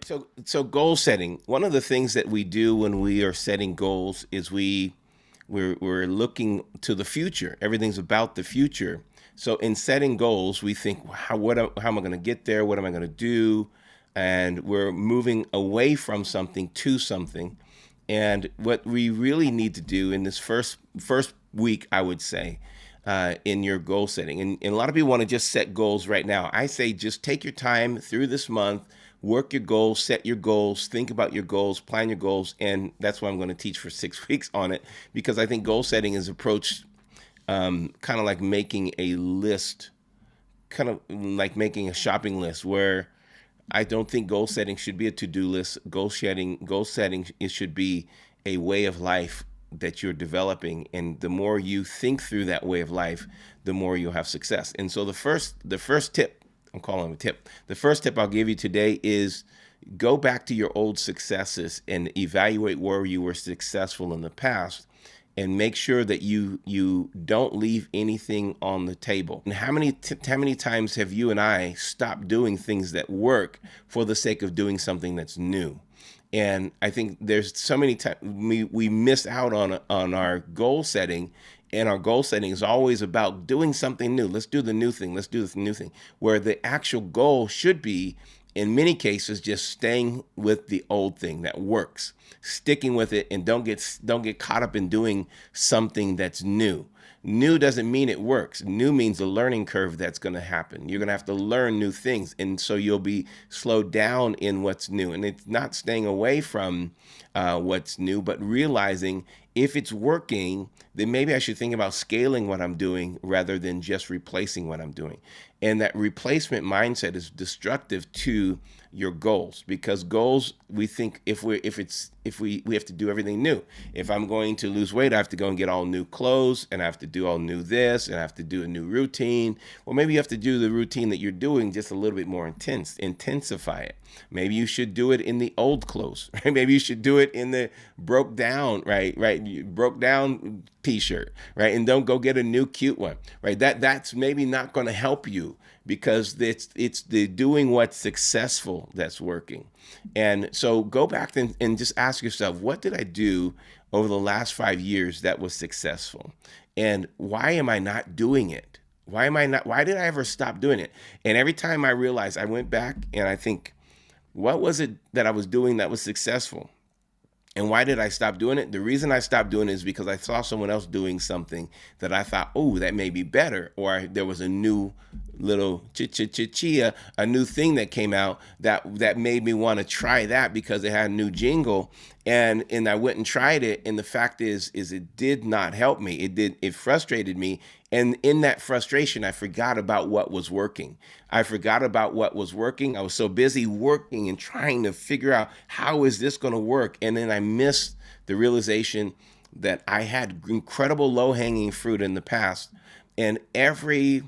So goal setting. One of the things that we do when we are setting goals is we're looking to the future. Everything's about the future. So in setting goals, we think how am I going to get there? What am I going to do? And we're moving away from something to something. And what we really need to do in this first week, I would say, in your goal setting. And a lot of people want to just set goals right now. I say just take your time through this month, work your goals, set your goals, think about your goals, plan your goals. And that's why I'm going to teach for 6 weeks on it, because I think goal setting is approached kind of like making a list, kind of like making a shopping list where I don't think goal setting should be a to-do list. Goal setting, it should be a way of life that you're developing, and the more you think through that way of life, the more you'll have success. And so the first tip, I'm calling it a tip. The first tip I'll give you today is go back to your old successes and evaluate where you were successful in the past, and make sure that you don't leave anything on the table. And how many times have you and I stopped doing things that work for the sake of doing something that's new? And I think there's so many times we miss out on our goal setting, and our goal setting is always about doing something new. Let's do the new thing. Let's do this new thing. Where the actual goal should be, in many cases, just staying with the old thing that works, sticking with it, and don't get caught up in doing something that's new. New doesn't mean it works. New means a learning curve that's going to happen. You're going to have to learn new things, and so you'll be slowed down in what's new. And it's not staying away from what's new, but realizing if it's working, then maybe I should think about scaling what I'm doing rather than just replacing what I'm doing. And that replacement mindset is destructive to your goals, because goals, we think if we have to do everything new. If I'm going to lose weight, I have to go and get all new clothes, and I have to do all new this, and I have to do a new routine. Well, maybe you have to do the routine that you're doing just a little bit more intensify it. Maybe you should do it in the old clothes, right? Maybe you should do it in the broke down, broke down t-shirt, right? And don't go get a new cute one, right? That's maybe not going to help you, because it's the doing what's successful that's working. And so go back and just ask yourself, what did I do over the last 5 years that was successful? And why am I not doing it? Why did I ever stop doing it? And every time I realized, I went back and I think, what was it that I was doing that was successful? And why did I stop doing it? The reason I stopped doing it is because I saw someone else doing something that I thought, oh, that may be better. Or there was a new little chia, a new thing that came out that made me want to try that because it had a new jingle. And I went and tried it. And the fact is it did not help me. It frustrated me. And in that frustration, I forgot about what was working. I forgot about what was working. I was so busy working and trying to figure out, how is this going to work? And then I missed the realization that I had incredible low-hanging fruit in the past. And I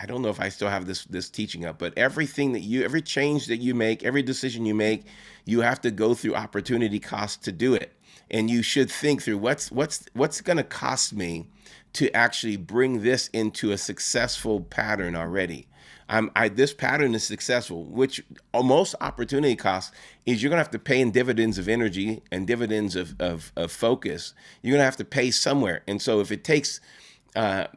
don't know if I still have this teaching up, but every change that you make, every decision you make, you have to go through opportunity cost to do it. And you should think through, what's going to cost me to actually bring this into a successful pattern already. This pattern is successful, which most opportunity costs is you're going to have to pay in dividends of energy and dividends of focus. You're going to have to pay somewhere. And so if it takes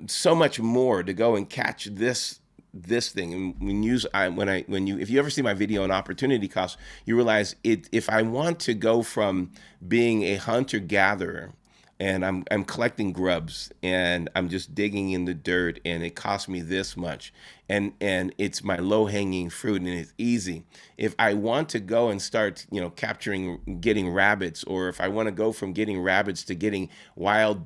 so much more to go and catch this thing, and if you ever see my video on opportunity costs, you realize if I want to go from being a hunter gatherer, and I'm collecting grubs, and I'm just digging in the dirt, and it costs me this much, and it's my low hanging fruit, and it's easy. If I want to go and start getting rabbits, or if I want to go from getting rabbits to getting wild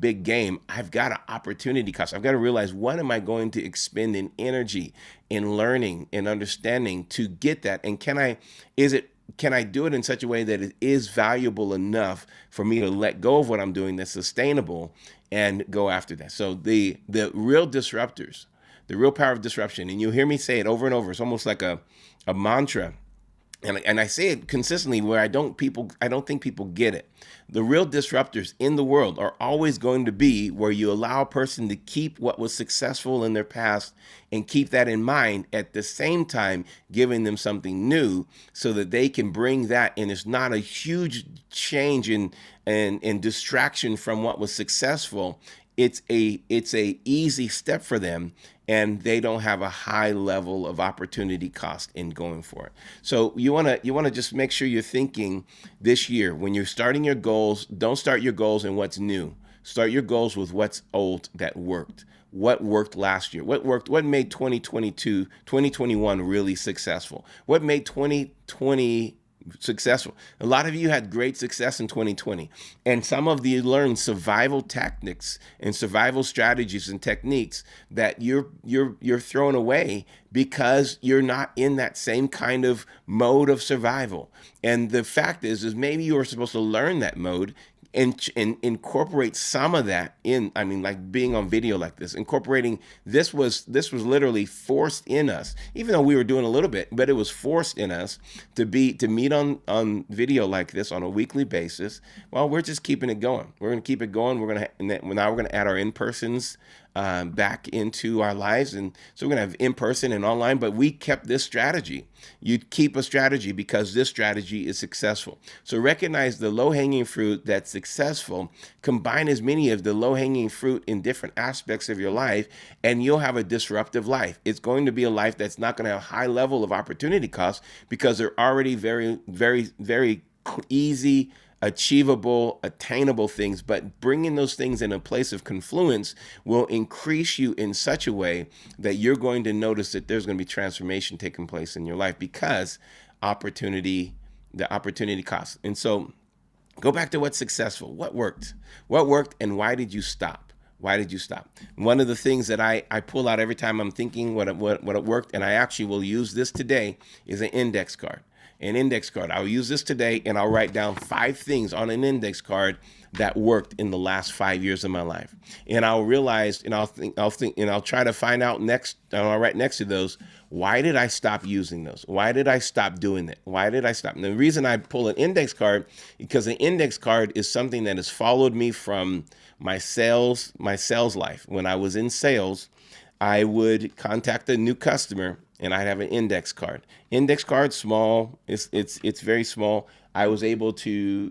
big game, I've got an opportunity cost. I've got to realize, what am I going to expend in energy, in learning, in understanding to get that, and can I do it in such a way that it is valuable enough for me to let go of what I'm doing that's sustainable and go after that? So the real disruptors, the real power of disruption, and you'll hear me say it over and over. It's almost like a mantra. and I say it consistently where I don't think people get it. The real disruptors in the world are always going to be where you allow a person to keep what was successful in their past and keep that in mind, at the same time giving them something new so that they can bring that, and it's not a huge change in distraction from what was successful. It's a easy step for them, and they don't have a high level of opportunity cost in going for it. So you want to just make sure you're thinking this year when you're starting your goals. Don't start your goals in what's new. Start your goals with what's old that worked. What worked last year? What worked? What made 2022, 2021 really successful? What made 2020 successful? A lot of you had great success in 2020, and some of you learned survival tactics and survival strategies and techniques that you're throwing away because you're not in that same kind of mode of survival. And the fact is maybe you were supposed to learn that mode and incorporate some of that in. I mean, like being on video like this, incorporating this was literally forced in us, even though we were doing a little bit, but it was forced in us to meet on video like this on a weekly basis. Well, we're just keeping it going. We're going to keep it going. Now we're going to add our in-persons back into our lives. And so we're going to have in-person and online, but we kept this strategy. You keep a strategy because this strategy is successful. So recognize the low-hanging fruit that's successful, combine as many of the low-hanging fruit in different aspects of your life, and you'll have a disruptive life. It's going to be a life that's not going to have a high level of opportunity costs because they're already very, very, very easy, achievable, attainable things, but bringing those things in a place of confluence will increase you in such a way that you're going to notice that there's going to be transformation taking place in your life because the opportunity cost. And so go back to what's successful. What worked, and why did you stop? Why did you stop? One of the things that I pull out every time I'm thinking what worked, and I actually will use this today, is an index card. An index card. I'll use this today, and I'll write down 5 things on an index card that worked in the last 5 years of my life. And I'll realize, and I'll try to find out next. And I'll write next to those, why did I stop using those? Why did I stop doing it? Why did I stop? And the reason I pull an index card, because an index card is something that has followed me from my sales life. When I was in sales, I would contact a new customer and I'd have an index card. Index card, small. It's very small. I was able to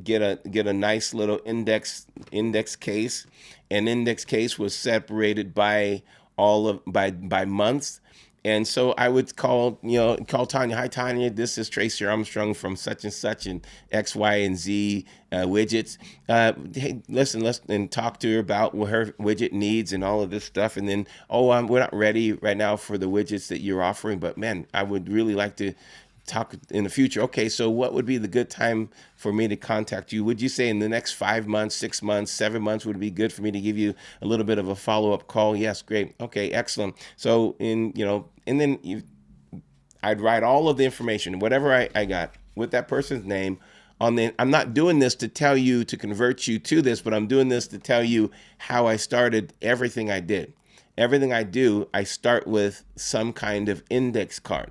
get a nice little index case. An index case was separated by by months. And so I would call Tanya. Hi, Tanya. This is Tracey Armstong from such and X, Y, and Z widgets. Hey, listen, and talk to her about what her widget needs and all of this stuff. And then, we're not ready right now for the widgets that you're offering, but man, I would really like to talk in the future. Okay, so what would be the good time for me to contact you? Would you say in the next 5 months, 6 months, 7 months would it be good for me to give you a little bit of a follow-up call? Yes, great. Okay, excellent. So and then I'd write all of the information, whatever I got, with that person's name on the. I'm not doing this to tell you to convert you to this, but I'm doing this to tell you how I started everything I did. Everything I do, I start with some kind of index card.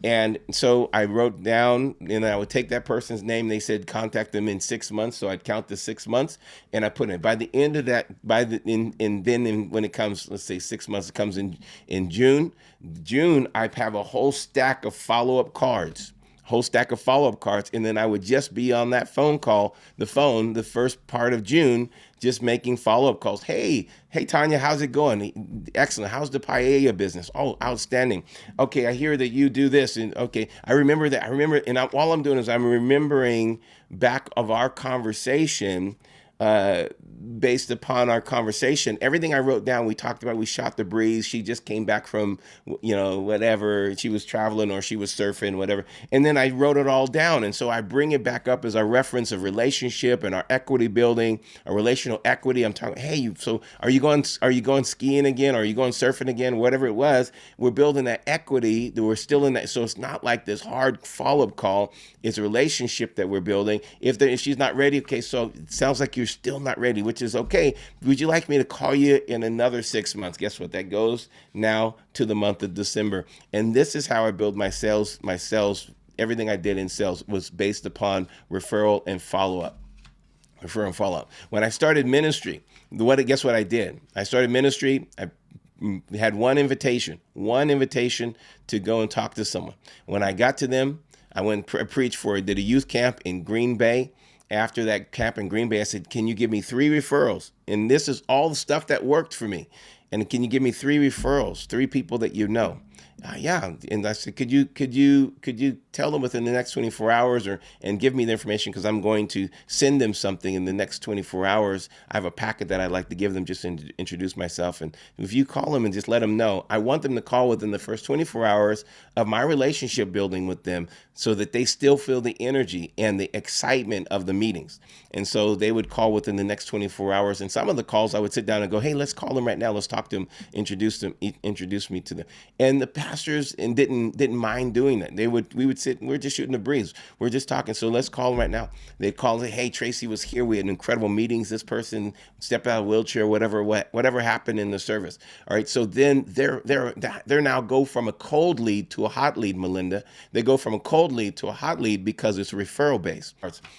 And so I wrote down, and I would take that person's name. They said contact them in 6 months, so I'd count the 6 months, and I put it. By the end of that, when it comes, let's say 6 months, it comes in June. June, I have a whole stack of follow-up cards. And then I would just be on that the first part of June, just making follow-up calls. Hey, Tanya, how's it going? Excellent. How's the paella business? Oh, outstanding. Okay, I hear that you do this, and okay, I remember that. And all I'm doing is I'm remembering back of our conversation. Based upon our conversation, everything I wrote down, we talked about, we shot the breeze. She just came back from, whatever. She was traveling or she was surfing, whatever. And then I wrote it all down. And so I bring it back up as a reference of relationship and our equity building, a relational equity. I'm talking, hey, so are you going skiing again? Are you going surfing again? Whatever it was, we're building that equity that we're still in that. So it's not like this hard follow-up call. It's a relationship that we're building. If she's not ready, okay, so it sounds like you're still not ready, which is okay. Would you like me to call you in another 6 months? Guess what? That goes now to the month of December. And this is how I build my sales everything I did in sales was based upon referral and follow-up. Refer and follow up. When I started ministry, guess what I did? I started ministry. I had one invitation to go and talk to someone. When I got to them, I went and preached did a youth camp in Green Bay. After that camp in Green Bay, I said, can you give me 3 referrals? And this is all the stuff that worked for me. And can you give me 3 referrals, 3 people that you know? Yeah, and I said, could you tell them within the next 24 hours, and give me the information, because I'm going to send them something in the next 24 hours. I have a packet that I'd like to give them just to introduce myself. And if you call them and just let them know, I want them to call within the first 24 hours of my relationship building with them, so that they still feel the energy and the excitement of the meetings. And so they would call within the next 24 hours. And some of the calls I would sit down and go, hey, let's call them right now. Let's talk to them, introduce me to them. And the pastors didn't mind doing that. We would sit, we're just shooting the breeze. We're just talking. So let's call them right now. They'd call and say, hey, Tracey was here. We had incredible meetings. This person stepped out of a wheelchair, whatever happened in the service. All right. So then they're now go from a cold lead to a hot lead, Melinda. They go from a cold lead to a hot lead because it's referral based.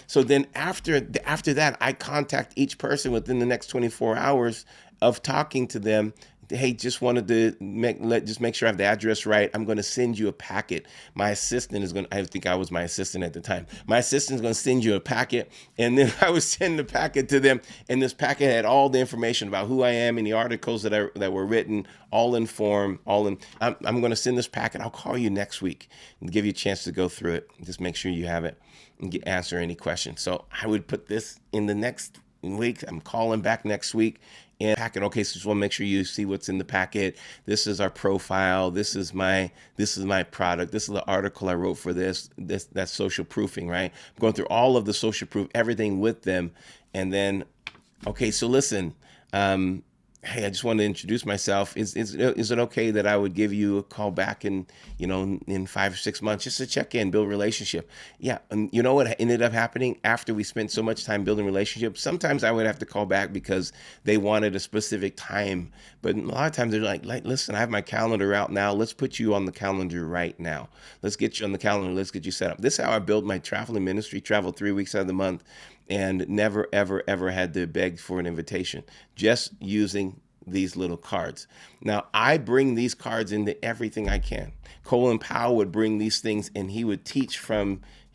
So then after that, I contact each person within the next 24 hours of talking to them. Hey, just wanted to make sure I have the address right. I'm going to send you a packet. My assistant is going to, I think I was my assistant at the time. My assistant is going to send you a packet. And then I would send the packet to them. And this packet had all the information about who I am and the articles that were written, all in form, I'm going to send this packet. I'll call you next week and give you a chance to go through it. Just make sure you have it and answer any questions. So I would put this in the next week. I'm calling back next week. And packet. Okay, so just want to make sure you see what's in the packet. This is our profile. This is my product. This is the article I wrote for this. That's social proofing, right? I'm going through all of the social proof, everything with them, and then, okay, so listen. Hey, I just want to introduce myself. Is it okay that I would give you a call back in 5 or 6 months just to check in, build a relationship? Yeah, and you know what ended up happening after we spent so much time building relationships? Sometimes I would have to call back because they wanted a specific time, but a lot of times they're like, listen, I have my calendar out now. Let's put you on the calendar right now. Let's get you on the calendar. Let's get you set up. This is how I built my traveling ministry. Traveled 3 weeks out of the month. And never, ever, ever had to beg for an invitation, just using these little cards. Now, I bring these cards into everything I can. Colin Powell would bring these things, and he would teach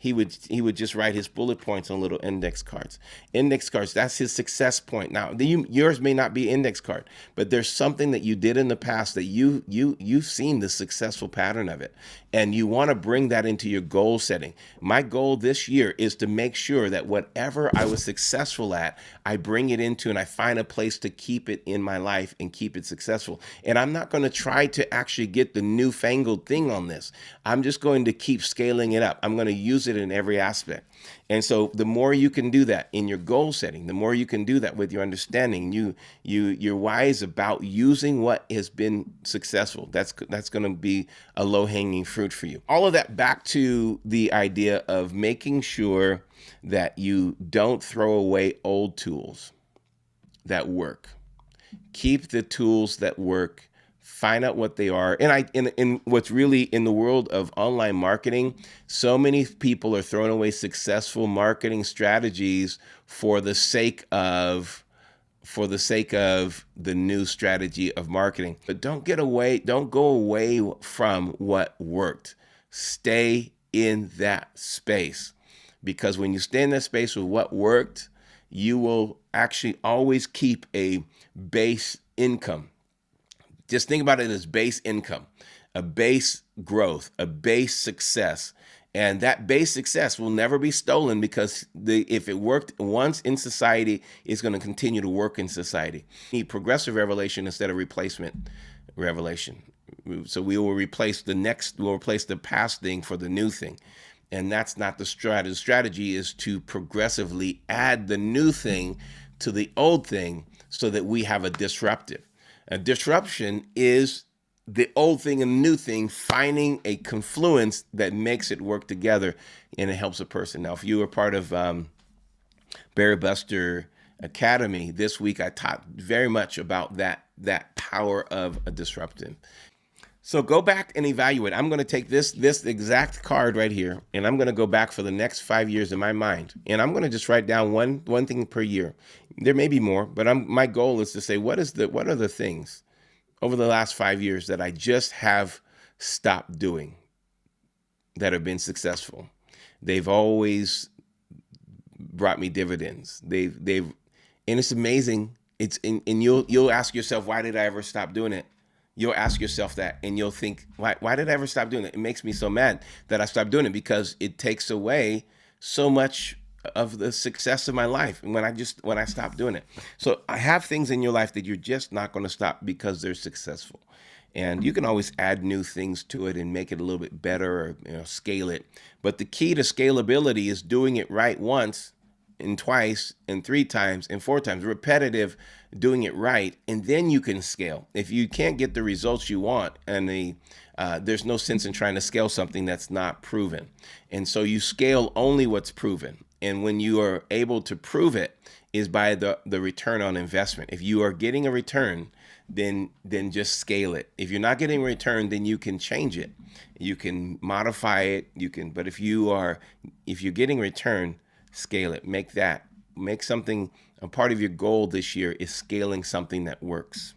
he would just write his bullet points on little index cards. Index cards, that's his success point. Now, yours may not be index card, but there's something that you did in the past that you've seen the successful pattern of it, and you want to bring that into your goal setting. My goal this year is to make sure that whatever I was successful at, I bring it into and I find a place to keep it in my life and keep it successful. And I'm not going to try to actually get the newfangled thing on this. I'm just going to keep scaling it up. I'm going to use it in every aspect. And so the more you can do that in your goal setting, the more you can do that with your understanding, you're wise about using what has been successful. That's going to be a low-hanging fruit for you. All of that back to the idea of making sure that you don't throw away old tools that work. Keep the tools that work. Find out what they are. And what's really in the world of online marketing, so many people are throwing away successful marketing strategies for the sake of the new strategy of marketing. But don't go away from what worked. Stay in that space, because when you stay in that space with what worked, you will actually always keep a base income. Just think about it as base income, a base growth, a base success. And that base success will never be stolen, because if it worked once in society, it's going to continue to work in society. We need progressive revelation instead of replacement revelation. So we'll replace the past thing for the new thing. And that's not the strategy. The strategy is to progressively add the new thing to the old thing so that we have a disruptive. A disruption is the old thing and the new thing finding a confluence that makes it work together, and it helps a person. Now, if you were part of Barry Buster Academy this week, I taught very much about that power of a disruptive. So go back and evaluate. I'm going to take this exact card right here, and I'm going to go back for the next 5 years in my mind, and I'm going to just write down one thing per year. There may be more, but my goal is to say what are the things over the last 5 years that I just have stopped doing that have been successful. They've always brought me dividends. And it's amazing. And you'll ask yourself, why did I ever stop doing it? You'll ask yourself that, and you'll think, why did I ever stop doing it? It makes me so mad that I stopped doing it, because it takes away so much of the success of my life when I stop doing it. So I have things in your life that you're just not going to stop because they're successful. And you can always add new things to it and make it a little bit better, or scale it. But the key to scalability is doing it right once and twice and 3 times and 4 times, repetitive, doing it right, and then you can scale. If you can't get the results you want, and there's no sense in trying to scale something that's not proven. And so you scale only what's proven. And when you are able to prove it is by the return on investment. If you are getting a return, then just scale it. If you're not getting a return, then you can change it. You can modify it. But if you're getting a return, scale it. Make something a part of your goal this year is scaling something that works.